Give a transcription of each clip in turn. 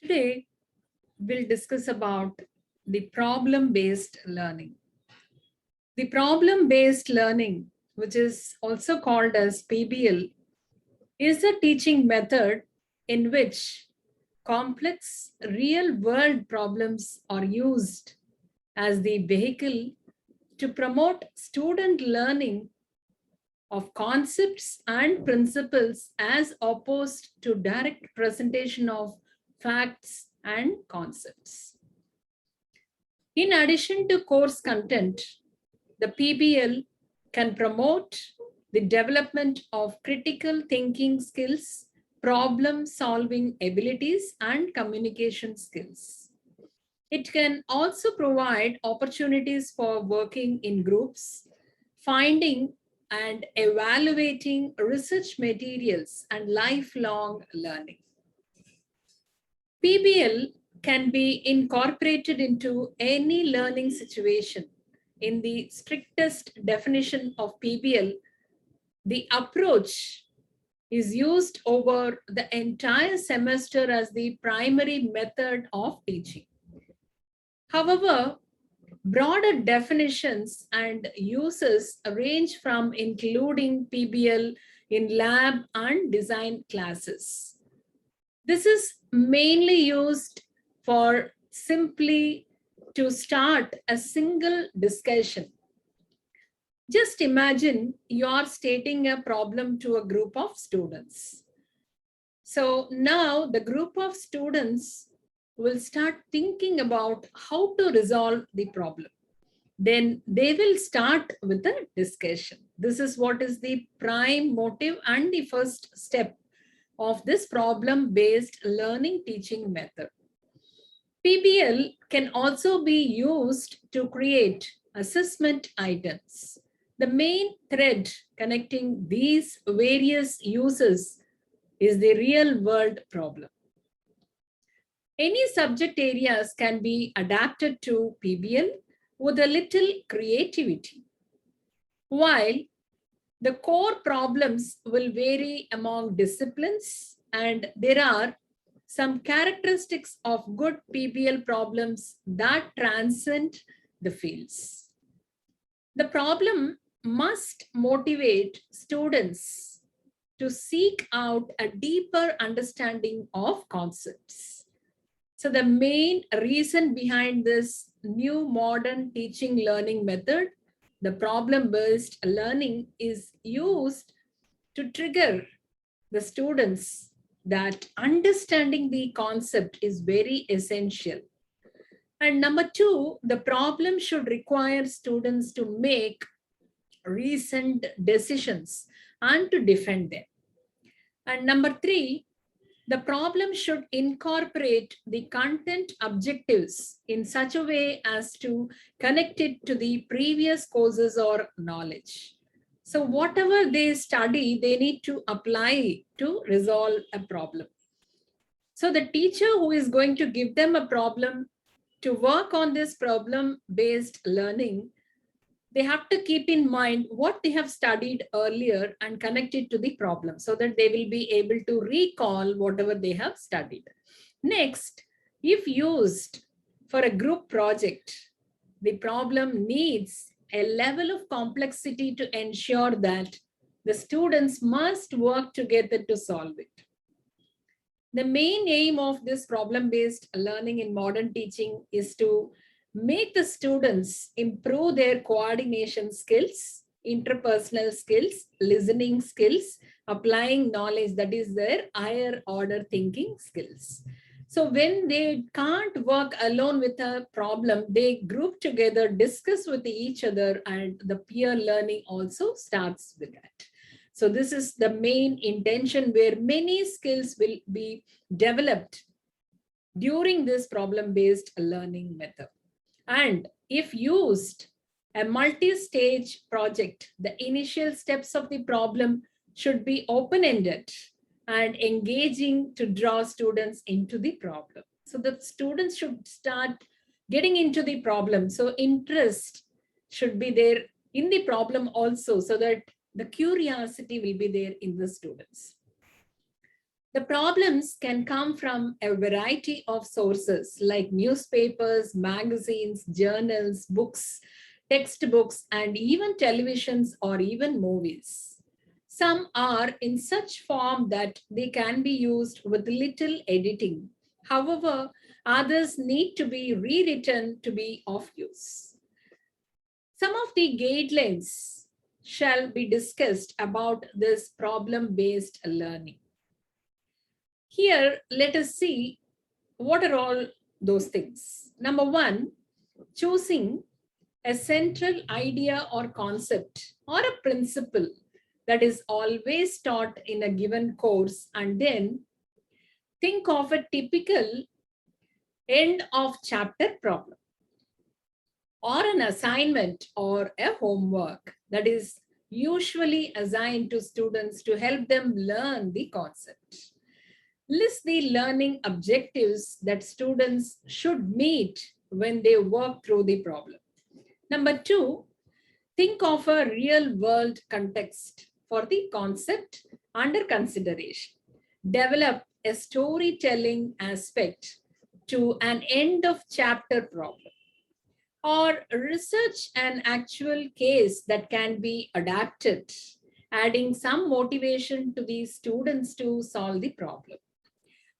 Today, we'll discuss about the problem-based learning. The problem-based learning, which is also called as PBL, is a teaching method in which complex real-world problems are used as the vehicle to promote student learning of concepts and principles as opposed to direct presentation of facts and concepts. In addition to course content, the PBL can promote the development of critical thinking skills, problem solving abilities, and communication skills. It can also provide opportunities for working in groups, finding and evaluating research materials, and lifelong learning. PBL can be incorporated into any learning situation. In the strictest definition of PBL, the approach is used over the entire semester as the primary method of teaching. However, broader definitions and uses range from including PBL in lab and design classes. This is mainly used for simply to start a single discussion. Just imagine you're stating a problem to a group of students. So now the group of students will start thinking about how to resolve the problem. Then they will start with a discussion. This is what is the prime motive and the first step of this problem-based learning teaching method. PBL can also be used to create assessment items. The main thread connecting these various uses is the real-world problem. Any subject areas can be adapted to PBL with a little creativity. While the core problems will vary among disciplines, and there are some characteristics of good PBL problems that transcend the fields. The problem must motivate students to seek out a deeper understanding of concepts. So the main reason behind this new modern teaching learning method, the problem-based learning, is used to trigger the students that understanding the concept is very essential. And number two, the problem should require students to make reasoned decisions and to defend them. And number three, the problem should incorporate the content objectives in such a way as to connect it to the previous courses or knowledge. So whatever they study, they need to apply to resolve a problem. So the teacher who is going to give them a problem to work on this problem-based learning, they have to keep in mind what they have studied earlier and connect it to the problem so that they will be able to recall whatever they have studied. Next, if used for a group project, the problem needs a level of complexity to ensure that the students must work together to solve it. The main aim of this problem-based learning in modern teaching is to make the students improve their coordination skills, interpersonal skills, listening skills, applying knowledge, that is their higher order thinking skills. So when they can't work alone with a problem, they group together, discuss with each other, and the peer learning also starts with that. So this is the main intention where many skills will be developed during this problem-based learning method. And if used, a multi-stage project, the initial steps of the problem should be open-ended and engaging to draw students into the problem. So the students should start getting into the problem. So interest should be there in the problem also, so that the curiosity will be there in the students. The problems can come from a variety of sources like newspapers, magazines, journals, books, textbooks, and even televisions or even movies. Some are in such form that they can be used with little editing. However, others need to be rewritten to be of use. Some of the guidelines shall be discussed about this problem-based learning. Here, let us see what are all those things. Number one, choosing a central idea or concept or a principle that is always taught in a given course, and then think of a typical end of chapter problem or an assignment or a homework that is usually assigned to students to help them learn the concept. List the learning objectives that students should meet when they work through the problem. Number two, think of a real world context for the concept under consideration. Develop a storytelling aspect to an end of chapter problem, or research an actual case that can be adapted, adding some motivation to the students to solve the problem.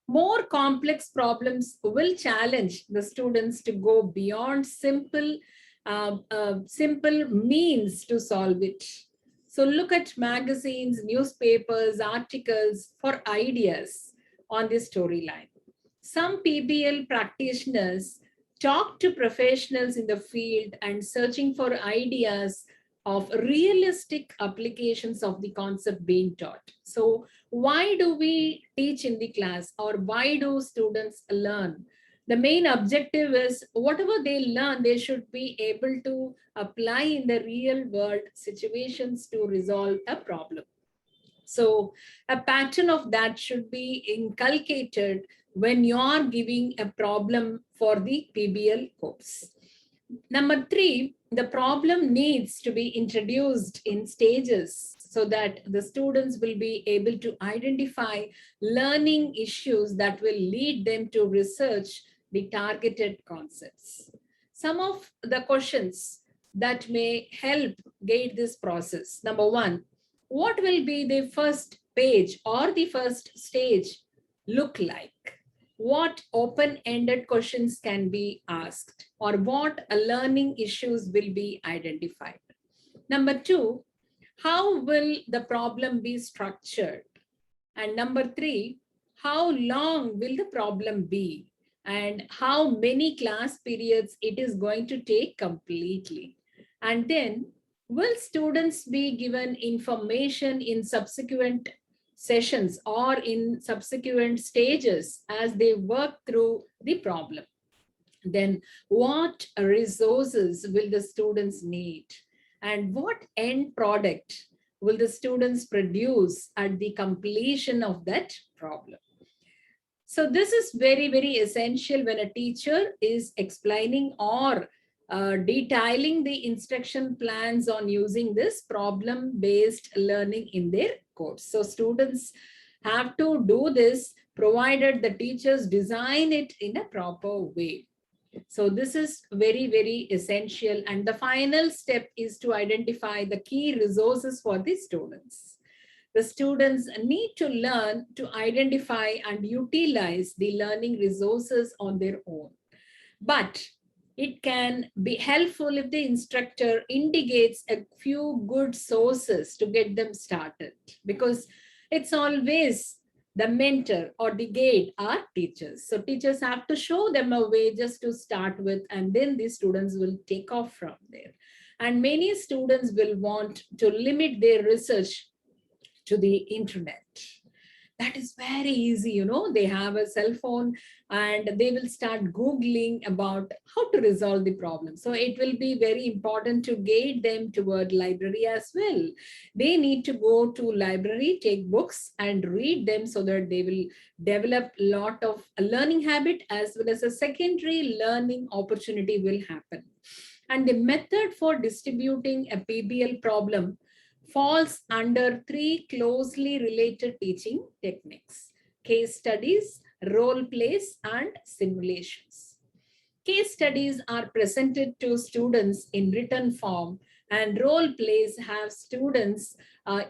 More complex problems will challenge the students to go beyond simple means to solve it. So look at magazines, newspapers, articles for ideas on this storyline. Some PBL practitioners talk to professionals in the field and searching for ideas of realistic applications of the concept being taught. So why do we teach in the class, or why do students learn? The main objective is whatever they learn, they should be able to apply in the real world situations to resolve a problem. So a pattern of that should be inculcated when you're giving a problem for the PBL course. Number three, the problem needs to be introduced in stages so that the students will be able to identify learning issues that will lead them to research the targeted concepts. Some of the questions that may help guide this process. Number one, what will be the first page or the first stage look like? What open-ended questions can be asked, or what learning issues will be identified? Number two, how will the problem be structured? And number three, how long will the problem be? And how many class periods it is going to take completely? And then, will students be given information in subsequent sessions or in subsequent stages as they work through the problem? Then what resources will the students need? And what end product will the students produce at the completion of that problem? So this is very, very essential when a teacher is explaining or detailing the instruction plans on using this problem-based learning in their course. So students have to do this provided the teachers design it in a proper way. So this is very, very essential. And the final step is to identify the key resources for the students. The students need to learn to identify and utilize the learning resources on their own. But it can be helpful if the instructor indicates a few good sources to get them started, because it's always the mentor or the guide are teachers. So teachers have to show them a way just to start with, and then the students will take off from there. And many students will want to limit their research to the internet. That is very easy, they have a cell phone and they will start Googling about how to resolve the problem. So it will be very important to guide them toward library as well. They need to go to library, take books and read them so that they will develop a lot of learning habit, as well as a secondary learning opportunity will happen. And the method for distributing a PBL problem falls under three closely related teaching techniques. case studies, role plays, and simulations. Case studies are presented to students in written form, and role plays have students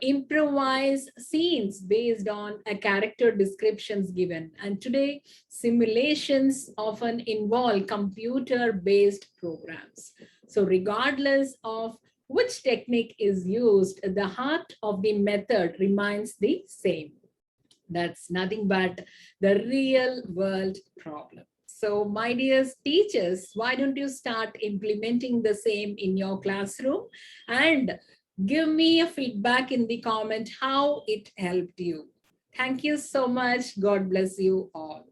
improvise scenes based on a character descriptions given. And today, simulations often involve computer-based programs. So regardless of which technique is used, the heart of the method remains the same. That's nothing but the real world problem. So, my dear teachers, why don't you start implementing the same in your classroom and give me a feedback in the comment how it helped you. Thank you so much. God bless you all.